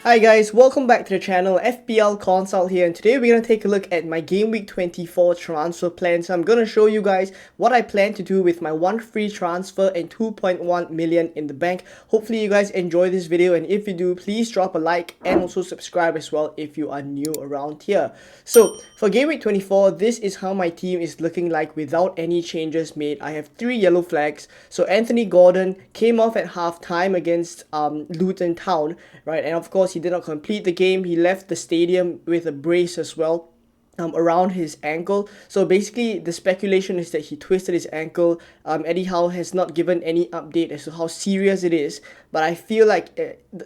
Hi guys, welcome back to the channel. FPL Consult here, and today we're going to take a look at my Game Week 24 transfer plan. So I'm going to show you guys what I plan to do with my one free transfer and 2.1 million in the bank. Hopefully you guys enjoy this video, and if you do, please drop a like and also subscribe as well if you are new around here. So for Game Week 24, this is how my team is looking like without any changes made. I have 3 yellow flags. So Anthony Gordon came off at half time against Luton Town, right? And of course he did not complete the game. He left the stadium with a brace as well around his ankle. So basically the speculation is that he twisted his ankle. Eddie Howe has not given any update as to how serious it is, but I feel like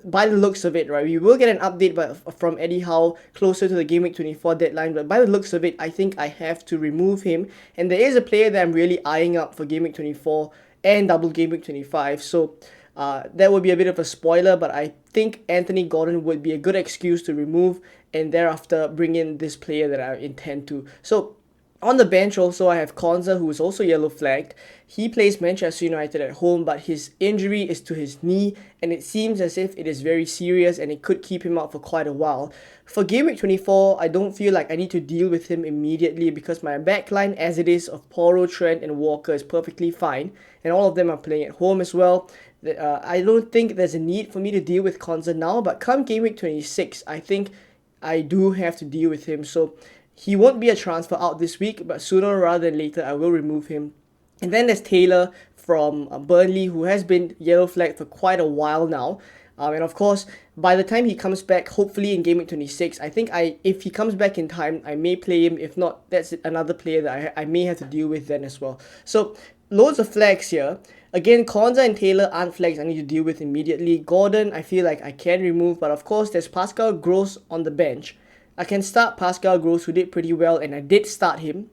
by the looks of it, right, we will get an update from Eddie Howe closer to the Game Week 24 deadline, but by the looks of it, I think I have to remove him. And there is a player that I'm really eyeing up for Game Week 24 and double Game Week 25. So that would be a bit of a spoiler, but I think Anthony Gordon would be a good excuse to remove and thereafter bring in this player that I intend to. So on the bench also I have Konza, who is also yellow flagged. He plays Manchester United at home, but his injury is to his knee and it seems as if it is very serious and it could keep him out for quite a while. For Game Week 24, I don't feel like I need to deal with him immediately because my backline as it is of Porro, Trent and Walker is perfectly fine, and all of them are playing at home as well. I don't think there's a need for me to deal with Konza now, but come Game Week 26, I think I do have to deal with him. So he won't be a transfer out this week, but sooner rather than later I will remove him. And then there's Taylor from Burnley, who has been yellow flagged for quite a while now. And of course, by the time he comes back, hopefully in Game Week 26, I think if he comes back in time, I may play him. If not, that's another player that I may have to deal with then as well. So loads of flags here. Again, Konza and Taylor aren't flags I need to deal with immediately. Gordon, I feel like I can remove, but of course, there's Pascal Gross on the bench. I can start Pascal Gross, who did pretty well, and I did start him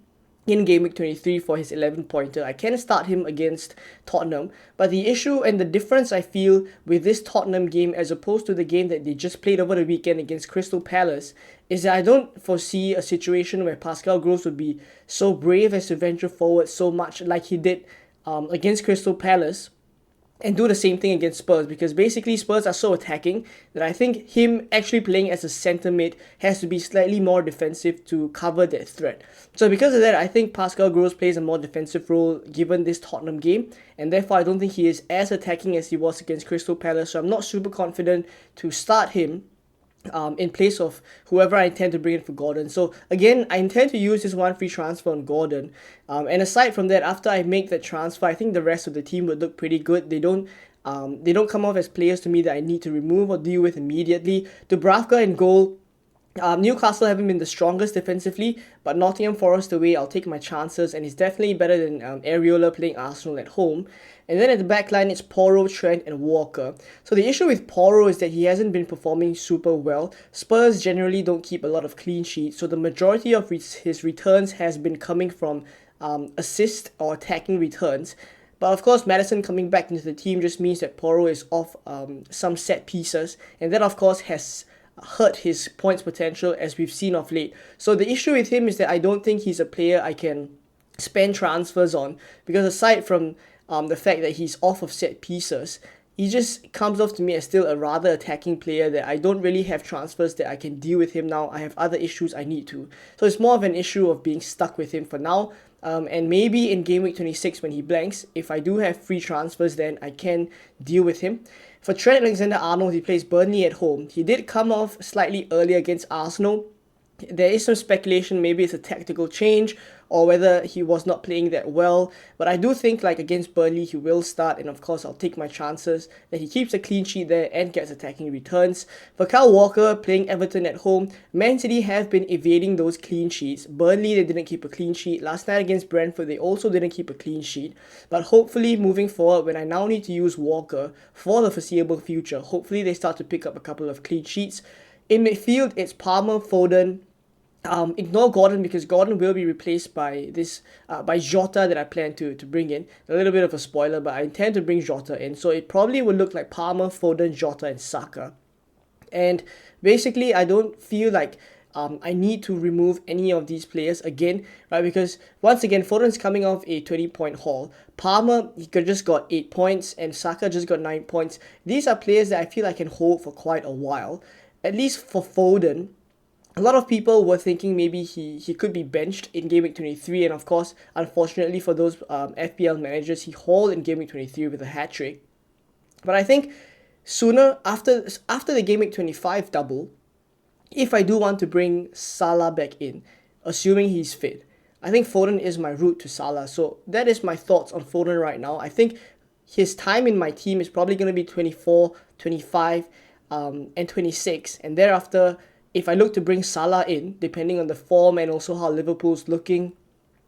in Game Week 23 for his 11-pointer. I can start him against Tottenham, but the issue and the difference I feel with this Tottenham game as opposed to the game that they just played over the weekend against Crystal Palace is that I don't foresee a situation where Pascal Gross would be so brave as to venture forward so much like he did against Crystal Palace and do the same thing against Spurs, because basically Spurs are so attacking that I think him actually playing as a centre mid has to be slightly more defensive to cover that threat. So because of that, I think Pascal Gross plays a more defensive role given this Tottenham game, and therefore I don't think he is as attacking as he was against Crystal Palace, so I'm not super confident to start him in place of whoever I intend to bring in for Gordon. So again, I intend to use this one free transfer on Gordon. And aside from that, after I make the transfer, I think the rest of the team would look pretty good. They don't come off as players to me that I need to remove or deal with immediately. Dubravka in goal. Newcastle haven't been the strongest defensively, but Nottingham Forest away, I'll take my chances, and it's definitely better than Areola playing Arsenal at home. And then at the back line, it's Porro, Trent, and Walker. So the issue with Porro is that he hasn't been performing super well. Spurs generally don't keep a lot of clean sheets, so the majority of his returns has been coming from assist or attacking returns. But of course, Maddison coming back into the team just means that Porro is off some set pieces, and that of course has hurt his points potential as we've seen of late. So the issue with him is that I don't think he's a player I can spend transfers on, because aside from the fact that he's off of set pieces, he just comes off to me as still a rather attacking player that I don't really have transfers that I can deal with him now. I have other issues I need to. So it's more of an issue of being stuck with him for now. And maybe in Game Week 26 when he blanks, if I do have free transfers, then I can deal with him. For Trent Alexander-Arnold, he plays Burnley at home. He did come off slightly early against Arsenal. There is some speculation, maybe it's a tactical change or whether he was not playing that well, but I do think like against Burnley he will start, and of course I'll take my chances that he keeps a clean sheet there and gets attacking returns. For Kyle Walker playing Everton at home, Man City have been evading those clean sheets. Burnley, they didn't keep a clean sheet. Last night against Brentford, they also didn't keep a clean sheet, but hopefully moving forward, when I now need to use Walker for the foreseeable future, hopefully they start to pick up a couple of clean sheets. In midfield, it's Palmer, Foden. Ignore Gordon because Gordon will be replaced by by Jota that I plan to bring in. A little bit of a spoiler, but I intend to bring Jota in. So it probably will look like Palmer, Foden, Jota, and Saka. And basically, I don't feel like I need to remove any of these players again, right? Because once again, Foden's coming off a 20-point haul. Palmer, he just got 8 points, and Saka just got 9 points. These are players that I feel I can hold for quite a while. at least for Foden, a lot of people were thinking maybe he could be benched in Game Week 23, and of course, unfortunately for those FPL managers, he hauled in Game Week 23 with a hat-trick. But I think sooner, after the Game Week 25 double, if I do want to bring Salah back in, assuming he's fit, I think Foden is my route to Salah. So that is my thoughts on Foden right now. I think his time in my team is probably going to be 24, 25, and 26. And thereafter, if I look to bring Salah in, depending on the form and also how Liverpool's looking,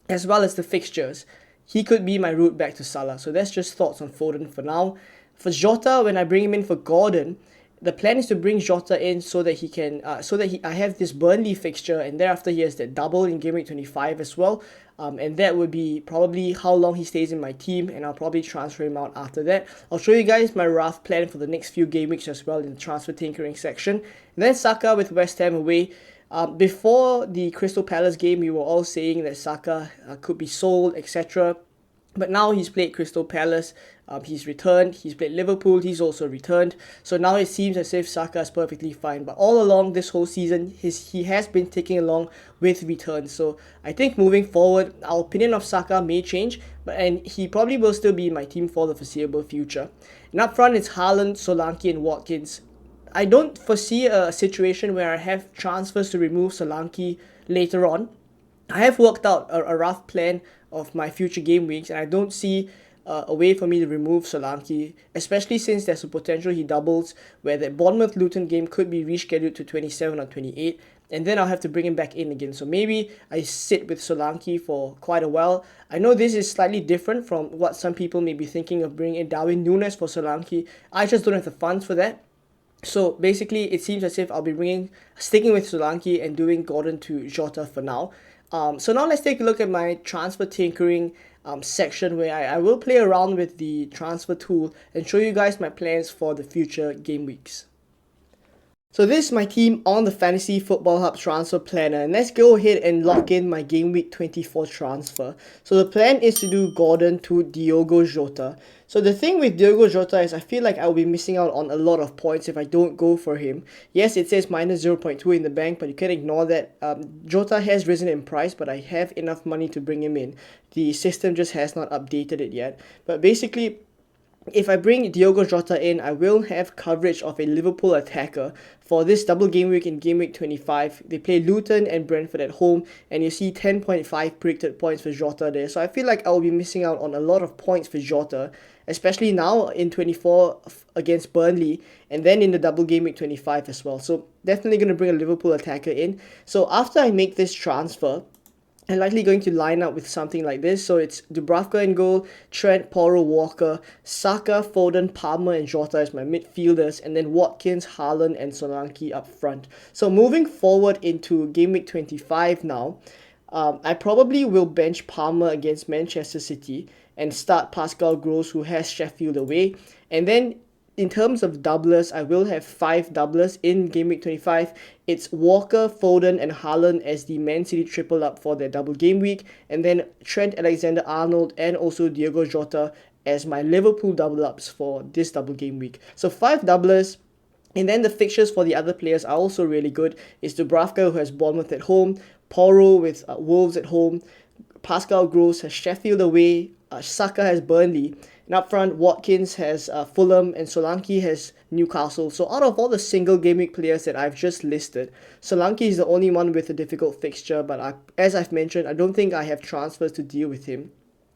as well as the fixtures, he could be my route back to Salah. So that's just thoughts on Foden for now. For Jota, when I bring him in for Gordon, the plan is to bring Jota in so that he can, I have this Burnley fixture, and thereafter he has that double in Game Week 25 as well. And that would be probably how long he stays in my team, and I'll probably transfer him out after that. I'll show you guys my rough plan for the next few game weeks as well in the transfer tinkering section. And then Saka with West Ham away. Before the Crystal Palace game, we were all saying that Saka could be sold, etc. But now he's played Crystal Palace, he's returned, he's played Liverpool, he's also returned. So now it seems as if Saka is perfectly fine. But all along this whole season, he has been ticking along with returns. So I think moving forward, our opinion of Saka may change, and he probably will still be in my team for the foreseeable future. And up front, it's Haaland, Solanke and Watkins. I don't foresee a situation where I have transfers to remove Solanke later on. I have worked out a rough plan of my future game weeks, and I don't see a way for me to remove Solanke, especially since there's a potential he doubles, where the Bournemouth-Luton game could be rescheduled to 27 or 28, and then I'll have to bring him back in again. So maybe I sit with Solanke for quite a while. I know this is slightly different from what some people may be thinking of bringing in Darwin Núñez for Solanke. I just don't have the funds for that. So basically, it seems as if I'll be sticking with Solanke and doing Gordon to Jota for now. So now let's take a look at my transfer tinkering section, where I will play around with the transfer tool and show you guys my plans for the future game weeks. So this is my team on the Fantasy Football Hub transfer planner, and let's go ahead and lock in my Game Week 24 transfer. So the plan is to do Gordon to Diogo Jota. So the thing with Diogo Jota is I feel like I'll be missing out on a lot of points if I don't go for him. Yes, it says minus 0.2 in the bank, but you can ignore that. Jota has risen in price, but I have enough money to bring him in. The system just has not updated it yet. But basically, if I bring Diogo Jota in, I will have coverage of a Liverpool attacker for this double game week in Game Week 25. They play Luton and Brentford at home, and you see 10.5 predicted points for Jota there. So I feel like I will be missing out on a lot of points for Jota, especially now in 24 against Burnley, and then in the double game week 25 as well. So definitely going to bring a Liverpool attacker in. So after I make this transfer, I'm likely going to line up with something like this. So it's Dubravka in goal, Trent, Porro, Walker, Saka, Foden, Palmer, and Jota as my midfielders, and then Watkins, Haaland, and Solanke up front. So moving forward into Game Week 25 now, I probably will bench Palmer against Manchester City and start Pascal Gross, who has Sheffield away. And then in terms of doublers, I will have 5 doublers in Game Week 25. It's Walker, Foden, and Haaland as the Man City triple up for their double game week. And then Trent Alexander-Arnold and also Diogo Jota as my Liverpool double ups for this double game week. So 5 doublers. And then the fixtures for the other players are also really good. It's Dubravka, who has Bournemouth at home, Porro with Wolves at home, Pascal Gross has Sheffield away, Saka has Burnley, and up front, Watkins has Fulham, and Solanke has Newcastle. So out of all the single game week players that I've just listed, Solanke is the only one with a difficult fixture, but as I've mentioned, I don't think I have transfers to deal with him.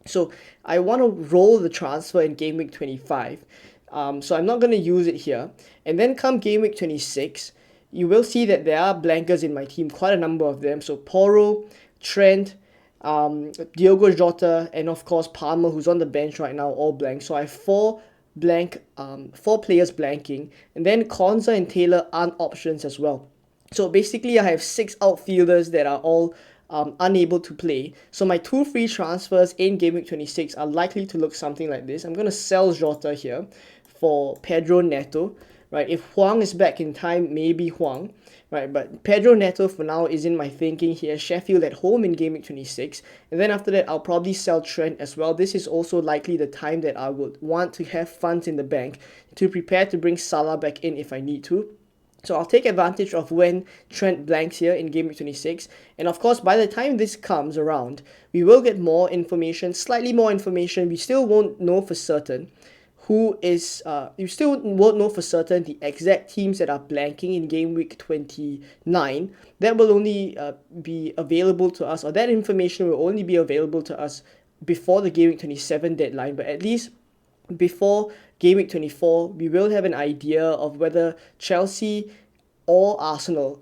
So I want to roll the transfer in Game Week 25. So I'm not going to use it here. And then come Game Week 26, you will see that there are blankers in my team, quite a number of them. So Porro, Trent, Diogo Jota, and of course Palmer, who's on the bench right now, all blank. So I have 4 players blanking, and then Konza and Taylor aren't options as well. So basically I have 6 outfielders that are all unable to play. So my 2 free transfers in Game Week 26 are likely to look something like this. I'm going to sell Jota here for Pedro Neto, right? If Huang is back in time, maybe Huang, right? But Pedro Neto for now is in my thinking. He has Sheffield at home in Game Week 26. And then after that, I'll probably sell Trent as well. This is also likely the time that I would want to have funds in the bank to prepare to bring Salah back in if I need to. So I'll take advantage of when Trent blanks here in Game Week 26. And of course, by the time this comes around, we will get more information, slightly more information. We still won't know for certain you still won't know for certain the exact teams that are blanking in Game Week 29. That will only be available to us, or that information will only be available to us before the Game Week 27 deadline. But at least before Game Week 24, we will have an idea of whether Chelsea or Aston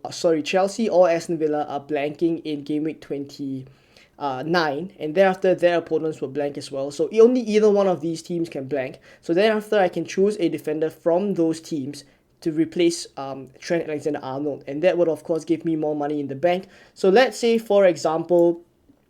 Villa are blanking in Game Week 29, and thereafter their opponents will blank as well. So only either one of these teams can blank. So thereafter I can choose a defender from those teams to replace Trent Alexander-Arnold, and that would of course give me more money in the bank. So let's say, for example,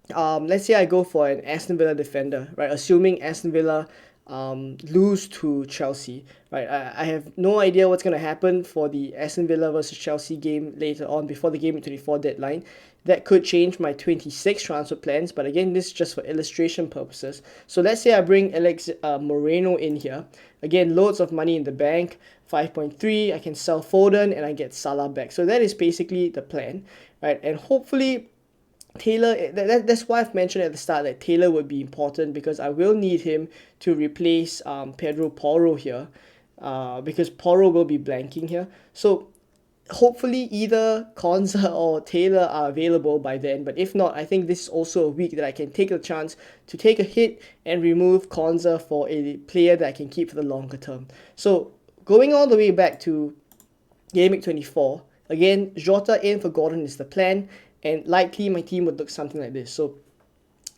let's say I go for an Aston Villa defender, right? Assuming Aston Villa lose to Chelsea, right? I have no idea what's going to happen for the Aston Villa versus Chelsea game later on before the Game 24 deadline. That could change my 26 transfer plans, but again, this is just for illustration purposes. So let's say I bring Alex Moreno in here. Again, loads of money in the bank, 5.3. I can sell Foden and I get Salah back. So that is basically the plan, right? And hopefully Taylor, that's why I've mentioned at the start that Taylor would be important, because I will need him to replace Pedro Porro here, because Porro will be blanking here. So hopefully either Konza or Taylor are available by then, but if not, I think this is also a week that I can take a chance to take a hit and remove Konza for a player that I can keep for the longer term. So going all the way back to Game Week 24, again, Jota in for Gordon is the plan, and likely my team would look something like this. So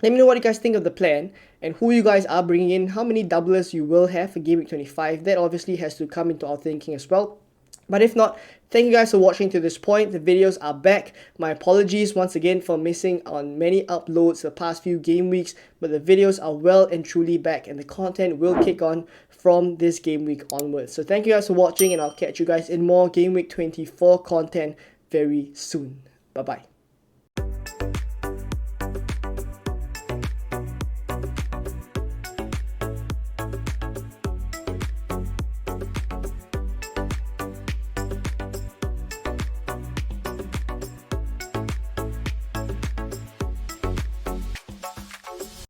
let me know what you guys think of the plan and who you guys are bringing in, how many doublers you will have for Game Week 25. That obviously has to come into our thinking as well. But if not, thank you guys for watching to this point. The videos are back. My apologies once again for missing on many uploads the past few game weeks, but the videos are well and truly back, and the content will kick on from this game week onwards. So thank you guys for watching, and I'll catch you guys in more Game Week 24 content very soon. Bye bye.